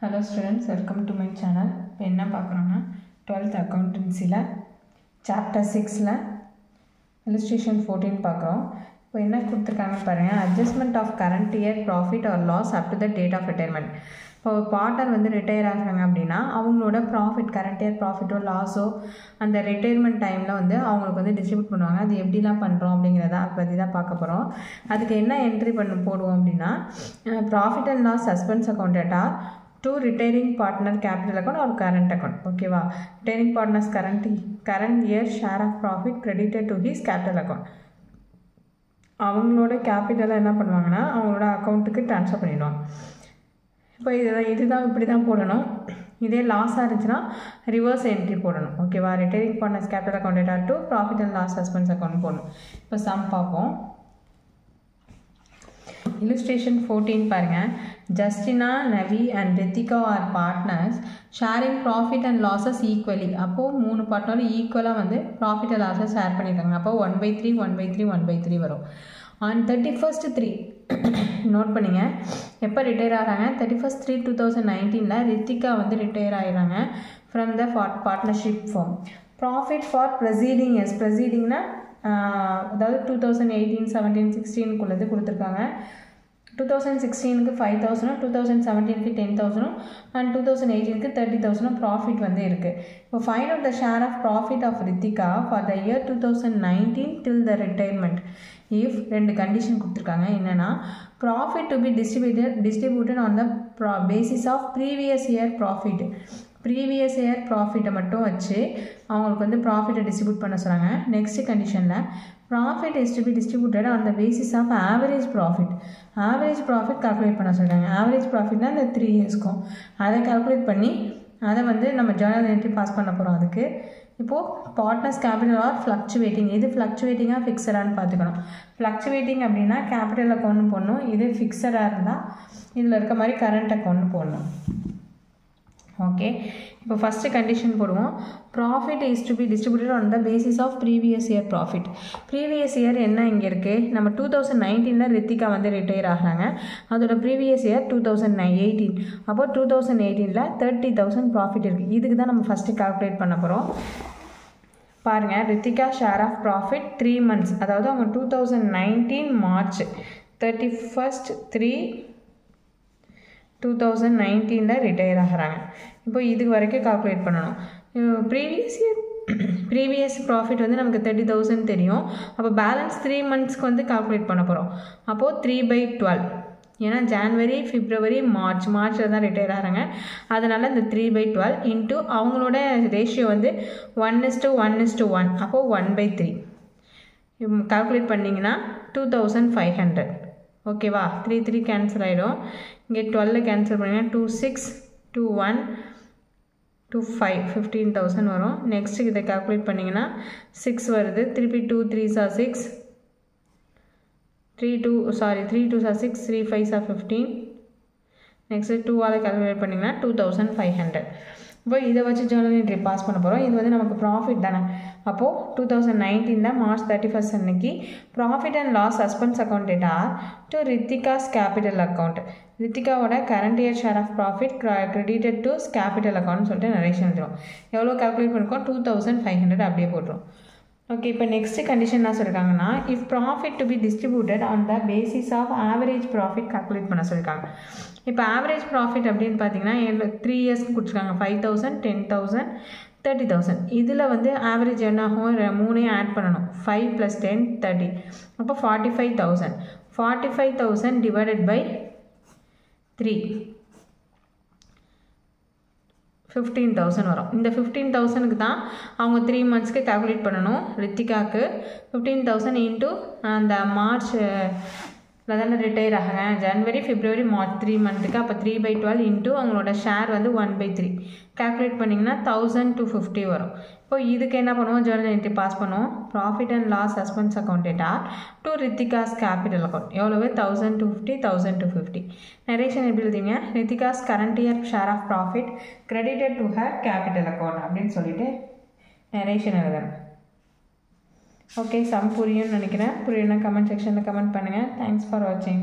Hello students, welcome to my channel. இப்போ என்ன பார்க்குறோன்னா 12th accountancyல chapter 6ல illustration 14 பார்க்குறோம். இப்போ என்ன கொடுத்துருக்காங்கன்னு பாருங்கள். adjustment of current year profit or loss up to the date of retirement. இப்போ பார்ட்னர் வந்து ரிட்டையர் ஆகிறாங்க அப்படின்னா அவங்களோட ப்ராஃபிட் கரண்ட் இயர் ப்ராஃபிட்டோ லாஸோ அந்த ரிட்டையர்மெண்ட் டைமில் வந்து அவங்களுக்கு வந்து டிஸ்ட்ரிபியூட் பண்ணுவாங்க. அது எப்படிலாம் பண்ணுறோம் அப்படிங்கிறத அதை பற்றி தான் பார்க்க போகிறோம். அதுக்கு என்ன என்ட்ரி போடுவோம் அப்படின்னா profit and loss suspense account to retiring partner capital account or current account. Okay va, retiring partner's current year share of profit credited to his capital account. அவங்களோட கேபிட்டலை என்ன பண்ணுவாங்கன்னா அவங்களோட அக்கௌண்ட்டுக்கு ட்ரான்ஸ்ஃபர் பண்ணிடுவாங்க. இப்போ இதுதான் இப்படி தான் போடணும். இதே லாஸாக இருந்துச்சுன்னா ரிவர்ஸ் என்ட்ரி போடணும். ஓகேவா, retiring partners capital account to profit and loss suspense account போடணும். இப்போ சம் பார்ப்போம். Illustration 14 பாருங்கள். Justina, Navi and Ritika are partners sharing profit and losses equally. அப்போது 3 பார்ட்னரும் ஈக்குவலாக வந்து ப்ராஃபிட் அண்ட் லாஸை ஷேர் பண்ணியிருக்காங்க. அப்போ 1/3 1/3 1/3 வரும். on 31st 3 நோட் பண்ணிங்க, எப்போ ரிட்டையர் ஆகிறாங்க 31st 3 2019 ரித்திகா வந்து ரிட்டையர் ஆகிறாங்க from the partnership firm. Profit for preceding years, ப்ரெசீடிங்னா அதாவது 2018 17 16 கொடுத்துருக்காங்க. 2016க்கு 5,000, 2017க்கு 10,000 அண்ட் 2018க்கு 30,000 ப்ராஃபிட் வந்து இருக்குது. இப்போ find out the share of profit of Rithika for the year 2019 till the retirement. If ரெண்டு கண்டிஷன் கொடுத்துருக்காங்க. என்னென்னா profit to be distributed on the basis of previous year profit. Previous year ப்ராஃபிட்டை மட்டும் வச்சு அவங்களுக்கு வந்து ப்ராஃபிட்டை டிஸ்ட்ரிபியூட் பண்ண சொல்கிறாங்க. நெக்ஸ்ட் கண்டிஷனில் profit is to be distributed on the basis of average profit. Average profit calculate பண்ண சொல்கிறாங்க. ஆவரேஜ் ப்ராஃபிட்னா இந்த 3 இயர்ஸ்க்கும் அதை கால்குலேட் பண்ணி அதை வந்து நம்ம ஜர்னல் என்ட்ரி பாஸ் பண்ண போகிறோம். அதுக்கு இப்போது பார்ட்னர்ஸ் கேபிட்டல் ஆர் ஃப்ளக்சுவேட்டிங். இது ஃப்ளக்சுவேட்டிங்காக ஃபிக்ஸடான்னு பார்த்துக்கணும். ஃப்ளக்சுவேட்டிங் அப்படின்னா கேபிட்டல் அக்கௌண்ட்னு போடணும். இது ஃபிக்ஸடாக இருந்தால் இதில் இருக்க மாதிரி கரண்ட் அக்கௌண்ட்னு போடணும். ஓகே, இப்போ ஃபஸ்ட்டு கண்டிஷன் போடுவோம். Profit is to be distributed on the basis of previous year profit. Previous year என்ன இங்கே இருக்குது, நம்ம 2019 ரித்திகா வந்து ரிட்டையர் ஆகிறாங்க. அதோட ப்ரீவியஸ் இயர் 2018. அப்போது 2018 30,000 ப்ராஃபிட் இருக்குது. இதுக்கு தான் நம்ம ஃபஸ்ட்டு கால்குலேட் பண்ண போகிறோம். பாருங்கள், Rithika share of profit 3 months, அதாவது அவங்க 2019 மார்ச் 31st 3 2019 ரிட்டையர் ஆகிறாங்க. இப்போ இதுக்கு வரைக்கும் கால்குலேட் பண்ணணும். ப்ரீவியஸ் ப்ராஃபிட் வந்து நமக்கு 30,000 தெரியும். அப்போ பேலன்ஸ் 3 monthsக்கு வந்து கால்குலேட் பண்ண போகிறோம். அப்போது 3/12, ஏன்னா ஜான்வரி பிப்ரவரி மார்ச்சில் தான் ரிட்டையர் ஆகிறாங்க. அதனால் இந்த 3/12 இன்ட்டு அவங்களோட ரேஷியோ வந்து 1:1:1. அப்போது 1/3 கால்குலேட் பண்ணிங்கன்னா 2,500. ஓகேவா, 3 3 கேன்சல் ஆகிடும். இங்கே 12 கேன்சல் பண்ணிங்கன்னா 2 6 2 1 2 5 15,000 வரும். நெக்ஸ்ட்டு இதை கால்குலேட் பண்ணிங்கன்னா 6 வருது. திருப்பி 2 3s are 6 3 2s are 6 3 5s are 15. Next 2ஆல் calculate பண்ணிங்கன்னா 2,500. இப்போ இதை வச்சு ஜர்னல் என்ட்ரி பாஸ் பண்ண போகிறோம். இது வந்து நமக்கு ப்ராஃபிட் தானே. அப்போது 2019 மார்ச் 31st அன்னைக்கு profit and loss suspense account to Rithika's capital account. ரித்திகாவோட current year share of profit credited to capital அக்கௌண்ட்னு சொல்லிட்டு நரேஷன் வந்துடும். எவ்வளோ கால்குலேட் பண்ணிருக்கோம், 2,500 அப்படியே போட்டுரும். ஓகே, இப்போ நெக்ஸ்ட் கண்டிஷன் என்ன சொல்லியிருக்காங்கன்னா if profit to be distributed on the basis of average profit calculate பண்ண சொல்லியிருக்காங்க. இப்போ ஆவரேஜ் ப்ராஃபிட் அப்படின்னு பார்த்தீங்கன்னா 3 இயர்ஸ்க்கு கொடுத்துருக்காங்க. 5,000 10,000 30,000. இதில் வந்து ஆவரேஜ் என்ன ஆகும், 3 ஆட் பண்ணணும். 5 + 10 30. அப்போ 45,000. 45,000 டிவைடட் பை 3 15,000 வரும். இந்த 15,000க்கு தான் அவங்க 3 monthsக்கு கால்குலேட் பண்ணணும். ரித்திகாவுக்கு 15,000 இன்ட்டு அந்த மார்ச் தானே ரிட்டையர் ஆகிறாங்க. ஜனவரி பிப்ரவரி மார்ச் 3 monthக்கு. அப்போ 3/12 இன்ட்டு அவங்களோட ஷேர் வந்து 1/3 கால்குலேட் பண்ணிங்கன்னா 1,250 வரும். இப்போ இதுக்கு என்ன பண்ணுவோம், ஜர்னல் என்ட்ரி பாஸ் பண்ணுவோம். Profit and loss suspense account to Rithika's capital account. எவ்வளவு, 1,250 1,250. நரேஷன் எப்படி எழுதிங்க, Rithika's current year share of profit credited to her capital account அப்படின்னு சொல்லிட்டு நரேஷன் எழுதணும். ஓகே, சம் புரியும்னு நினைக்கிறேன். புரியும்னா கமெண்ட் செக்ஷனில் கமெண்ட் பண்ணுங்கள். தேங்க்ஸ் ஃபார் வாட்சிங்.